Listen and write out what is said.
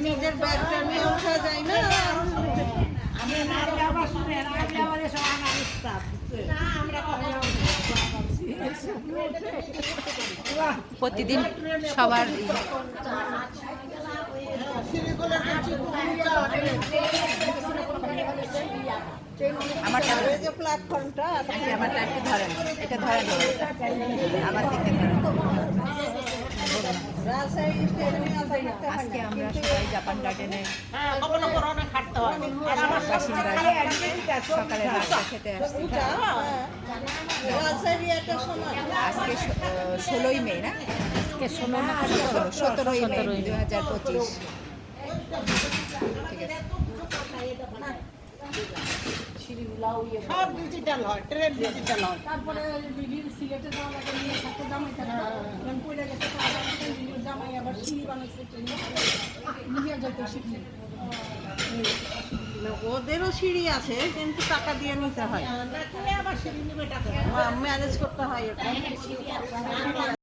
নিজের ব্যাগটা নিয়ে ওঠা যায় না। প্রতিদিন সবার আমারটা যে প্ল্যাটফর্মটা আমারটা একটু ধরেন, এটা ধরেন, আমার দিকে ধরেন। রাজশাহী স্টেডিয়ামে আজকে আমরা সবাই জাপান গার্ডেনে বাসিন্দা সকালে নাস্তা খেতে আসছি। রাজশাহী একটা সময় আজকে 16ই মে না, আজকে 17ই মে 2025। ঠিক আছে, সব ডিজিটাল হয়, ট্রেন ডিজিটাল হয়। তারপরে সিলেটে যাওয়া লাগে নিয়ে থাকতে জামাই পড়ে গেছে জামাই আবার সিঁড়ি বানাইছে ট্রেনে নিয়ে যেতে শিখি। ওদেরও সিঁড়ি আছে কিন্তু টাকা দিয়ে নিতে হয়, ম্যানেজ করতে হয় ওটা।